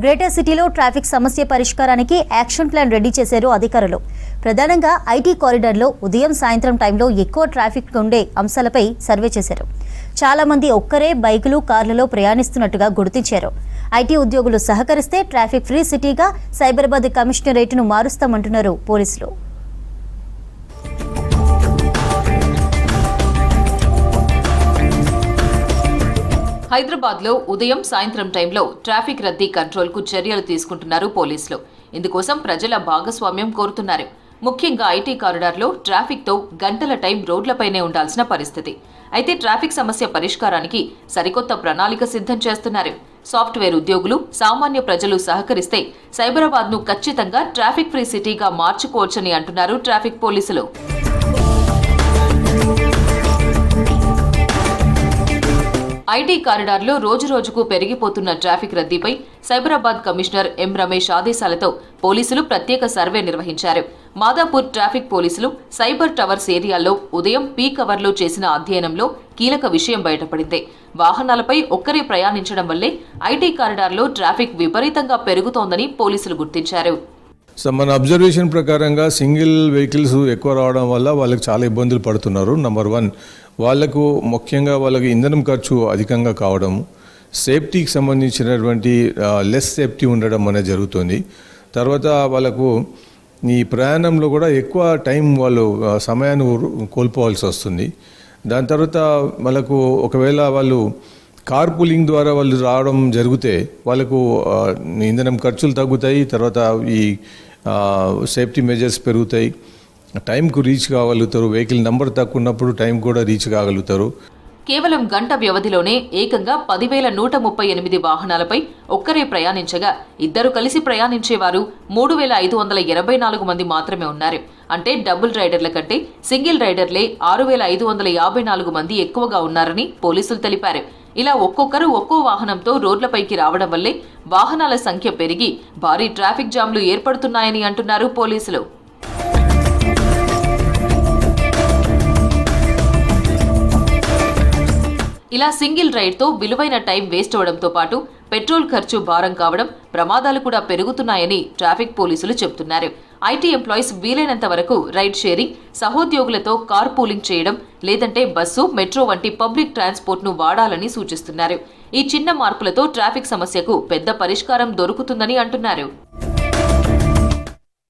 Greater సిటీలో traffic సమస్య పరిష్కారానికి యాక్షన్ ప్లాన్ రెడీ చేశారు అధికారులు. ప్రధానంగా ఐటీ కారిడార్లో ఉదయం సాయంత్రం టైంలో ఎక్కువ ట్రాఫిక్ ఉండే అంశాలపై సర్వే చేశారు. చాలా మంది ఒక్కరే బైకులు కార్లలో ప్రయాణిస్తున్నట్టుగా గుర్తించారు. ఐటీ ఉద్యోగులు సహకరిస్తే ట్రాఫిక్ ఫ్రీ సిటీగా సైబరాబాద్ కమిషనరేట్ను మారుస్తామంటున్నారు పోలీసులు. హైదరాబాద్లో ఉదయం సాయంత్రం టైంలో ట్రాఫిక్ రద్దీ కంట్రోల్కు చర్యలు తీసుకుంటున్నారు పోలీసులు. ఇందుకోసం ప్రజల భాగస్వామ్యం కోరుతున్నారు. ముఖ్యంగా ఐటీ కారిడార్లో ట్రాఫిక్తో గంటల టైం రోడ్లపైనే ఉండాల్సిన పరిస్థితి. అయితే ట్రాఫిక్ సమస్య పరిష్కారానికి సరికొత్త ప్రణాళిక సిద్ధం చేస్తున్నారు. సాఫ్ట్వేర్ ఉద్యోగులు, సామాన్య ప్రజలు సహకరిస్తే సైబరాబాద్ను ఖచ్చితంగా ట్రాఫిక్ ఫ్రీ సిటీగా మార్చుకోవచ్చని అంటున్నారు ట్రాఫిక్ పోలీసులు. ఐటీ కారిడార్లో రోజురోజుకు పెరిగిపోతున్న ట్రాఫిక్ రద్దీపై సైబరాబాద్ కమిషనర్ ఎం రమేష్ ఆదేశాలతో పోలీసులు ప్రత్యేక సర్వే నిర్వహించారు. మాదాపూర్ ట్రాఫిక్ పోలీసులు సైబర్ టవర్స్ ఏరియాల్లో ఉదయం పీక్ అవర్లో చేసిన అధ్యయనంలో కీలక విషయం బయటపడింది. వాహనాలపై ఒక్కరే ప్రయాణించడం వల్లే ఐటీ కారిడార్లో ట్రాఫిక్ విపరీతంగా పెరుగుతోందని పోలీసులు గుర్తించారు. సో మన అబ్జర్వేషన్ ప్రకారంగా సింగిల్ వెహికల్స్ ఎక్కువ రావడం వల్ల వాళ్ళకి చాలా ఇబ్బందులు పడుతున్నారు. నెంబర్ 1, వాళ్ళకు ముఖ్యంగా వాళ్ళకి ఇంధనం ఖర్చు అధికంగా కావడం, సేఫ్టీకి సంబంధించినటువంటి లెస్ సేఫ్టీ ఉండడం అనేది జరుగుతుంది. తర్వాత వాళ్ళకు ఈ ప్రయాణంలో కూడా ఎక్కువ టైం వాళ్ళు సమయాన్ని కోల్పోవాల్సి వస్తుంది. దాని తర్వాత వాళ్ళకు ఒకవేళ వాళ్ళు కార్ పూలింగ్ ద్వారా వాళ్ళు రావడం జరిగితే వాళ్ళకు ఇంధనం ఖర్చులు తగ్గుతాయి. తర్వాత ఈ సేఫ్టీ మెజర్స్ పెరుగుతాయి. టైంకు రీచ్ కాగలుగుతారు. వెహికల్ నెంబర్ తక్కువ ఉన్నప్పుడు టైం కూడా రీచ్ కాగలుగుతారు. కేవలం గంట వ్యవధిలోనే ఏకంగా 10,138 వాహనాలపై ఒక్కరే ప్రయాణించగా ఇద్దరు కలిసి ప్రయాణించేవారు 3,524 మంది మాత్రమే ఉన్నారు. అంటే డబుల్ రైడర్ల కంటే సింగిల్ రైడర్లే 6,554 మంది ఎక్కువగా ఉన్నారని పోలీసులు తెలిపారు. ఇలా ఒక్కొక్కరు ఒక్కో వాహనంతో రోడ్లపైకి రావడం వల్లే వాహనాల సంఖ్య పెరిగి భారీ ట్రాఫిక్ జామ్లు ఏర్పడుతున్నాయని అంటున్నారు పోలీసులు. ఇలా సింగిల్ రైడ్తో విలువైన టైం వేస్ట్ అవడంతో పాటు పెట్రోల్ ఖర్చు భారం కావడం, ప్రమాదాలు కూడా పెరుగుతున్నాయని ట్రాఫిక్ పోలీసులు చెబుతున్నారు. ఐటీ ఎంప్లాయీస్ వీలైనంత వరకు రైడ్ షేరింగ్, సహోద్యోగులతో కార్ పూలింగ్ చేయడం, లేదంటే బస్సు, మెట్రో వంటి పబ్లిక్ ట్రాన్స్పోర్ట్ను వాడాలని సూచిస్తున్నారు. ఈ చిన్న మార్పులతో ట్రాఫిక్ సమస్యకు పెద్ద పరిష్కారం దొరుకుతుందని అంటున్నారు.